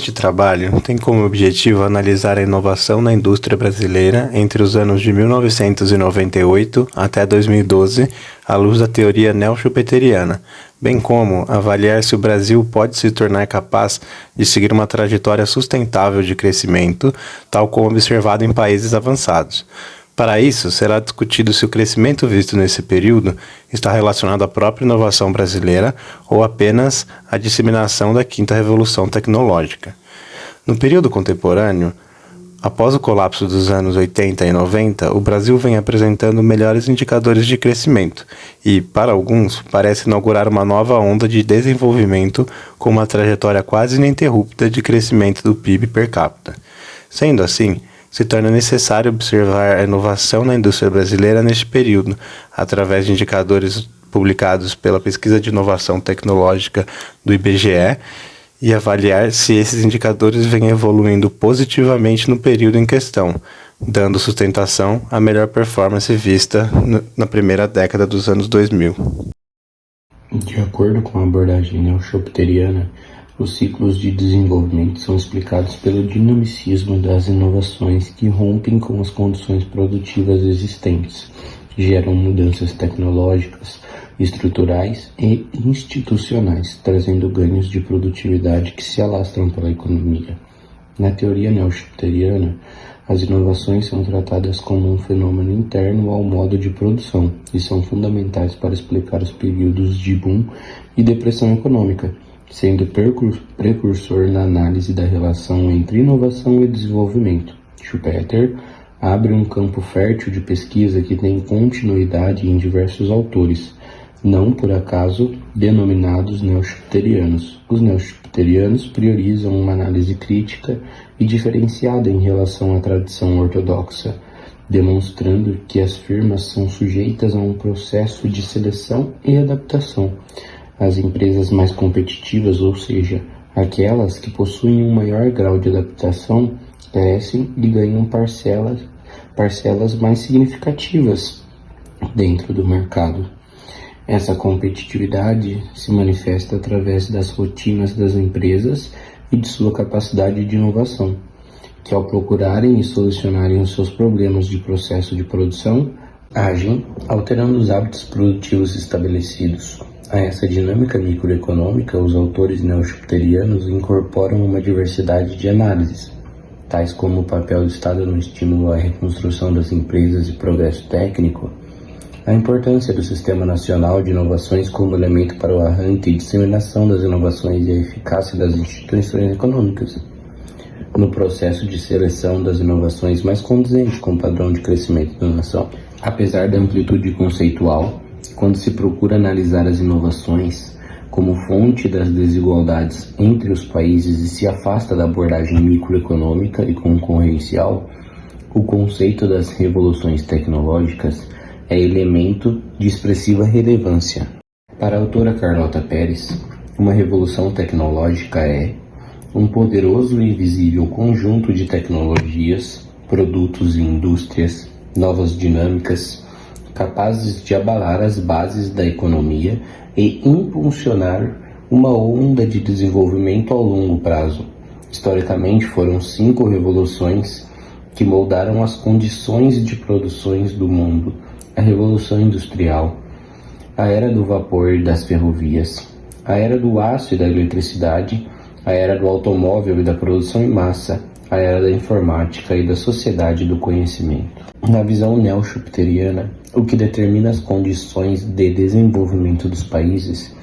Este trabalho tem como objetivo analisar a inovação na indústria brasileira entre os anos de 1998 até 2012, à luz da teoria neo-schumpeteriana, bem como avaliar se o Brasil pode se tornar capaz de seguir uma trajetória sustentável de crescimento, tal como observado em países avançados. Para isso, será discutido se o crescimento visto nesse período está relacionado à própria inovação brasileira ou apenas à disseminação da quinta revolução tecnológica. No período contemporâneo, após o colapso dos anos 80 e 90, o Brasil vem apresentando melhores indicadores de crescimento e, para alguns, parece inaugurar uma nova onda de desenvolvimento com uma trajetória quase ininterrupta de crescimento do PIB per capita. Sendo assim, se torna necessário observar a inovação na indústria brasileira neste período, através de indicadores publicados pela Pesquisa de Inovação Tecnológica do IBGE, e avaliar se esses indicadores vêm evoluindo positivamente no período em questão, dando sustentação à melhor performance vista na primeira década dos anos 2000. De acordo com a abordagem neo-schumpeteriana, os ciclos de desenvolvimento são explicados pelo dinamicismo das inovações que rompem com as condições produtivas existentes, geram mudanças tecnológicas, estruturais e institucionais, trazendo ganhos de produtividade que se alastram pela economia. Na teoria neo-schumpeteriana, as inovações são tratadas como um fenômeno interno ao modo de produção e são fundamentais para explicar os períodos de boom e depressão econômica, sendo precursor na análise da relação entre inovação e desenvolvimento. Schumpeter abre um campo fértil de pesquisa que tem continuidade em diversos autores, não por acaso denominados neo-schumpeterianos. Os neo-schumpeterianos priorizam uma análise crítica e diferenciada em relação à tradição ortodoxa, demonstrando que as firmas são sujeitas a um processo de seleção e adaptação. As empresas mais competitivas, ou seja, aquelas que possuem um maior grau de adaptação, crescem e ganham parcelas mais significativas dentro do mercado. Essa competitividade se manifesta através das rotinas das empresas e de sua capacidade de inovação, que ao procurarem e solucionarem os seus problemas de processo de produção, agem alterando os hábitos produtivos estabelecidos. A essa dinâmica microeconômica, os autores neo-schumpeterianos incorporam uma diversidade de análises, tais como o papel do Estado no estímulo à reconstrução das empresas e progresso técnico, a importância do Sistema Nacional de Inovações como elemento para o arranque e disseminação das inovações e a eficácia das instituições econômicas, no processo de seleção das inovações mais condizentes com o padrão de crescimento da nação. Apesar da amplitude conceitual, quando se procura analisar as inovações como fonte das desigualdades entre os países e se afasta da abordagem microeconômica e concorrencial, o conceito das revoluções tecnológicas é elemento de expressiva relevância. Para a autora Carlota Pérez, uma revolução tecnológica é um poderoso e invisível conjunto de tecnologias, produtos e indústrias, novas dinâmicas, capazes de abalar as bases da economia e impulsionar uma onda de desenvolvimento ao longo prazo. Historicamente, foram 5 revoluções que moldaram as condições de produções do mundo: a Revolução Industrial, a Era do Vapor e das Ferrovias, a Era do Aço e da Eletricidade, a Era do Automóvel e da Produção em Massa, a Era da Informática e da Sociedade do Conhecimento. Na visão neo-schumpeteriana, o que determina as condições de desenvolvimento dos países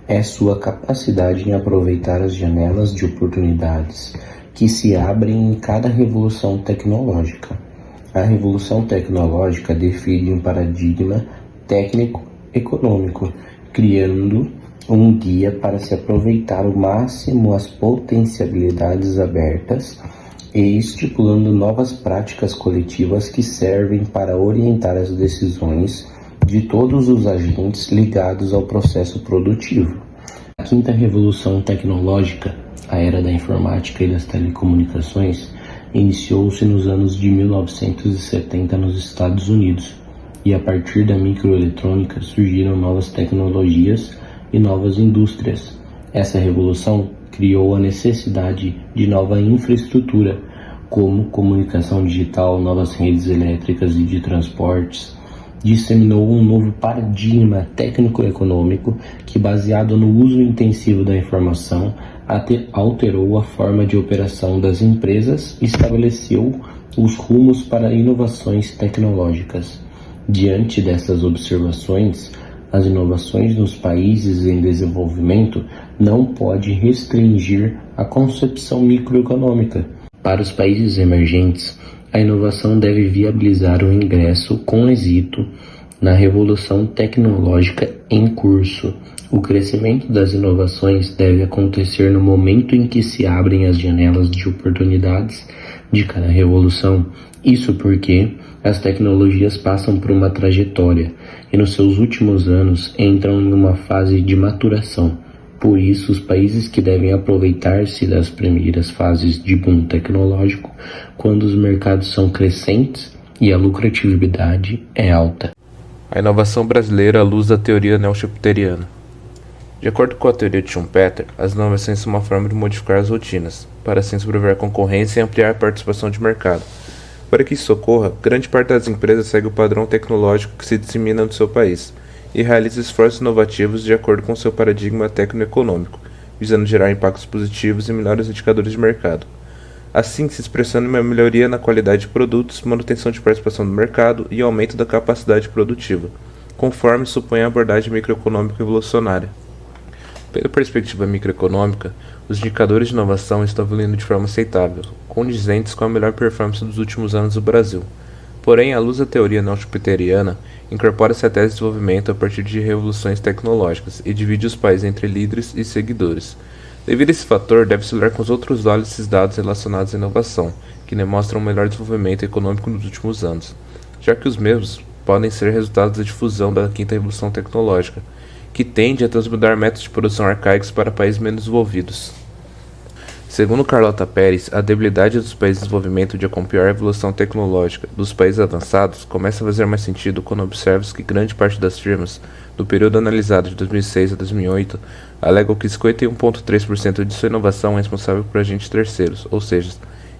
é sua capacidade em aproveitar as janelas de oportunidades que se abrem em cada revolução tecnológica. A revolução tecnológica define um paradigma técnico-econômico, criando um guia para se aproveitar ao máximo as potencialidades abertas e estipulando novas práticas coletivas que servem para orientar as decisões de todos os agentes ligados ao processo produtivo. A quinta revolução tecnológica, a era da informática e das telecomunicações, iniciou-se nos anos de 1970 nos Estados Unidos, e a partir da microeletrônica surgiram novas tecnologias e novas indústrias. Essa revolução criou a necessidade de nova infraestrutura, como comunicação digital, novas redes elétricas e de transportes. Disseminou um novo paradigma técnico-econômico que, baseado no uso intensivo da informação, alterou a forma de operação das empresas e estabeleceu os rumos para inovações tecnológicas. Diante dessas observações, as inovações nos países em desenvolvimento não pode restringir a concepção microeconômica. Para os países emergentes, a inovação deve viabilizar o ingresso com êxito na revolução tecnológica em curso. O crescimento das inovações deve acontecer no momento em que se abrem as janelas de oportunidades de cada revolução. Isso porque as tecnologias passam por uma trajetória e nos seus últimos anos entram em uma fase de maturação. Por isso, os países que devem aproveitar-se das primeiras fases de boom tecnológico, quando os mercados são crescentes e a lucratividade é alta. A inovação brasileira à luz da teoria neo-schumpeteriana. De acordo com a teoria de Schumpeter, as inovações são uma forma de modificar as rotinas, para assim sobreviver à concorrência e ampliar a participação de mercado. Para que isso ocorra, grande parte das empresas segue o padrão tecnológico que se dissemina no seu país e realiza esforços inovativos de acordo com seu paradigma tecno-econômico, visando gerar impactos positivos e melhores indicadores de mercado. Assim, se expressando em uma melhoria na qualidade de produtos, manutenção de participação do mercado e aumento da capacidade produtiva, conforme supõe a abordagem microeconômica evolucionária. Pela perspectiva microeconômica, os indicadores de inovação estão evoluindo de forma aceitável, condizentes com a melhor performance dos últimos anos do Brasil. Porém, à luz da teoria neo-schumpeteriana, incorpora-se a tese de desenvolvimento a partir de revoluções tecnológicas e divide os países entre líderes e seguidores. Devido a esse fator, deve-se olhar com os outros olhos esses dados relacionados à inovação, que demonstram um melhor desenvolvimento econômico nos últimos anos, já que os mesmos podem ser resultados da difusão da quinta revolução tecnológica, que tende a transmudar métodos de produção arcaicos para países menos desenvolvidos. Segundo Carlota Pérez, a debilidade dos países em desenvolvimento de acompanhar a evolução tecnológica dos países avançados começa a fazer mais sentido quando observa-se que grande parte das firmas, no período analisado de 2006 a 2008, alegam que 51,3% de sua inovação é responsável por agentes terceiros, ou seja,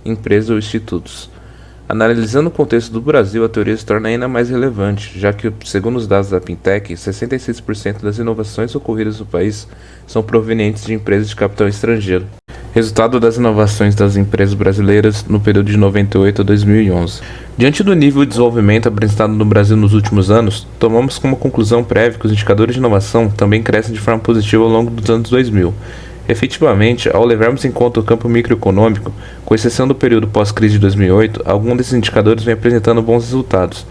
empresas ou institutos. Analisando o contexto do Brasil, a teoria se torna ainda mais relevante, já que, segundo os dados da Pintec, 66% das inovações ocorridas no país são provenientes de empresas de capital estrangeiro, resultado das inovações das empresas brasileiras no período de 98 a 2011. Diante do nível de desenvolvimento apresentado no Brasil nos últimos anos, tomamos como conclusão prévia que os indicadores de inovação também crescem de forma positiva ao longo dos anos 2000. Efetivamente, ao levarmos em conta o campo microeconômico, com exceção do período pós-crise de 2008, alguns desses indicadores vêm apresentando bons resultados.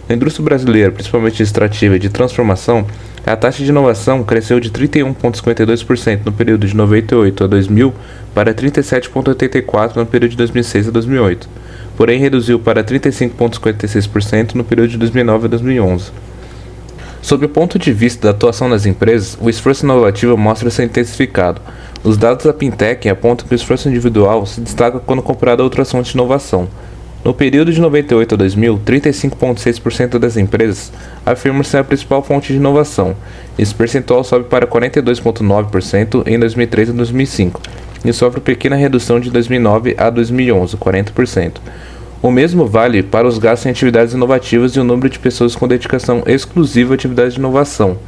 Na indústria brasileira, principalmente de extrativa e de transformação, a taxa de inovação cresceu de 31,52% no período de 98 a 2000 para 37,84% no período de 2006 a 2008, porém reduziu para 35,56% no período de 2009 a 2011. Sob o ponto de vista da atuação das empresas, o esforço inovativo mostra ser intensificado. Os dados da Pintec apontam que o esforço individual se destaca quando comparado a outras fontes de inovação. No período de 98 a 2000, 35,6% das empresas afirmam ser a principal fonte de inovação. Esse percentual sobe para 42,9% em 2003 a 2005 e sofre pequena redução de 2009 a 2011, 40%. O mesmo vale para os gastos em atividades inovativas e o número de pessoas com dedicação exclusiva a atividades de inovação.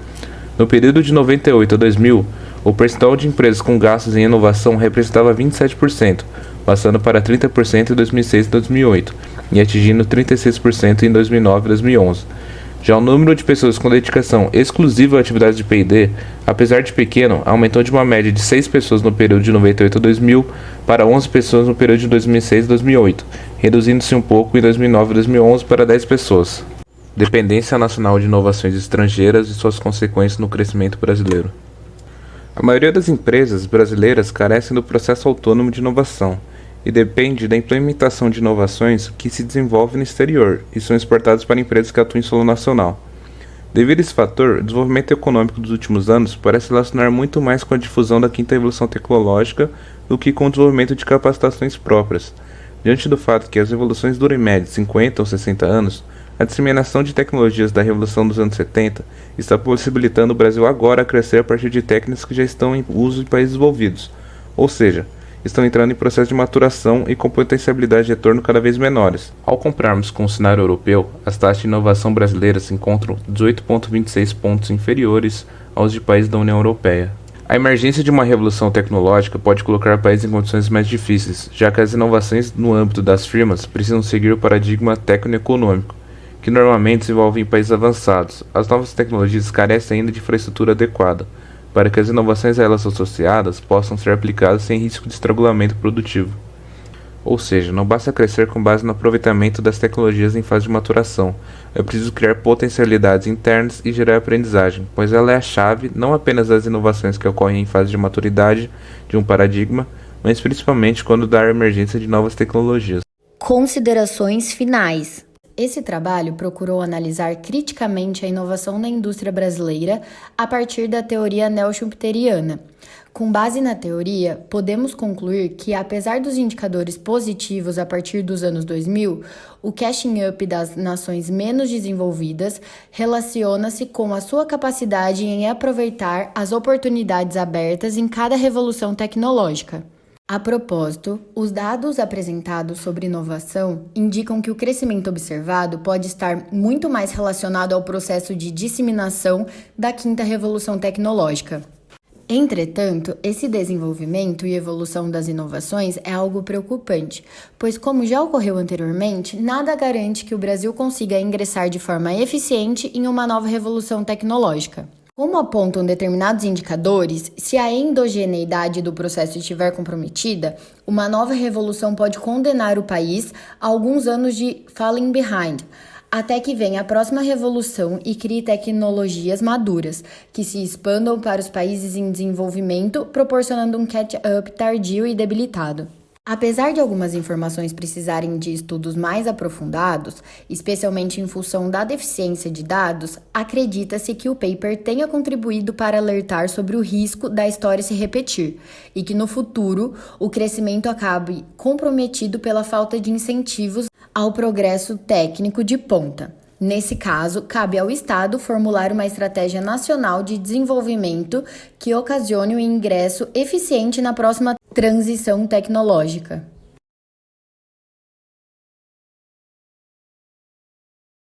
No período de 98 a 2000, o percentual de empresas com gastos em inovação representava 27%, passando para 30% em 2006 e 2008, e atingindo 36% em 2009 e 2011. Já o número de pessoas com dedicação exclusiva a atividades de P&D, apesar de pequeno, aumentou de uma média de 6 pessoas no período de 98 a 2000 para 11 pessoas no período de 2006 e 2008, reduzindo-se um pouco em 2009 e 2011 para 10 pessoas. Dependência nacional de inovações estrangeiras e suas consequências no crescimento brasileiro. A maioria das empresas brasileiras carecem do processo autônomo de inovação e depende da implementação de inovações que se desenvolvem no exterior e são exportadas para empresas que atuam em solo nacional. Devido a esse fator, o desenvolvimento econômico dos últimos anos parece relacionar muito mais com a difusão da quinta revolução tecnológica do que com o desenvolvimento de capacitações próprias. Diante do fato que as revoluções duram em média 50 ou 60 anos, a disseminação de tecnologias da Revolução dos anos 70 está possibilitando o Brasil agora a crescer a partir de técnicas que já estão em uso em países desenvolvidos. ou seja, estão entrando em processo de maturação e com potencialidade de retorno cada vez menores. Ao compararmos com o cenário europeu, as taxas de inovação brasileiras se encontram 18,26 pontos inferiores aos de países da União Europeia. A emergência de uma revolução tecnológica pode colocar países em condições mais difíceis, já que as inovações no âmbito das firmas precisam seguir o paradigma técnico-econômico, que normalmente se envolve em países avançados. As novas tecnologias carecem ainda de infraestrutura adequada, para que as inovações a elas associadas possam ser aplicadas sem risco de estrangulamento produtivo. Ou seja, não basta crescer com base no aproveitamento das tecnologias em fase de maturação, é preciso criar potencialidades internas e gerar aprendizagem, pois ela é a chave não apenas das inovações que ocorrem em fase de maturidade de um paradigma, mas principalmente quando da emergência de novas tecnologias. Considerações finais. Esse trabalho procurou analisar criticamente a inovação na indústria brasileira a partir da teoria neo-schumpeteriana. Com base na teoria, podemos concluir que, apesar dos indicadores positivos a partir dos anos 2000, o catching up das nações menos desenvolvidas relaciona-se com a sua capacidade em aproveitar as oportunidades abertas em cada revolução tecnológica. A propósito, os dados apresentados sobre inovação indicam que o crescimento observado pode estar muito mais relacionado ao processo de disseminação da quinta revolução tecnológica. Entretanto, esse desenvolvimento e evolução das inovações é algo preocupante, pois, como já ocorreu anteriormente, nada garante que o Brasil consiga ingressar de forma eficiente em uma nova revolução tecnológica. Como apontam determinados indicadores, se a endogeneidade do processo estiver comprometida, uma nova revolução pode condenar o país a alguns anos de falling behind, até que venha a próxima revolução e crie tecnologias maduras, que se expandam para os países em desenvolvimento, proporcionando um catch-up tardio e debilitado. Apesar de algumas informações precisarem de estudos mais aprofundados, especialmente em função da deficiência de dados, acredita-se que o paper tenha contribuído para alertar sobre o risco da história se repetir e que no futuro o crescimento acabe comprometido pela falta de incentivos ao progresso técnico de ponta. Nesse caso, cabe ao Estado formular uma estratégia nacional de desenvolvimento que ocasione o ingresso eficiente na próxima transição tecnológica.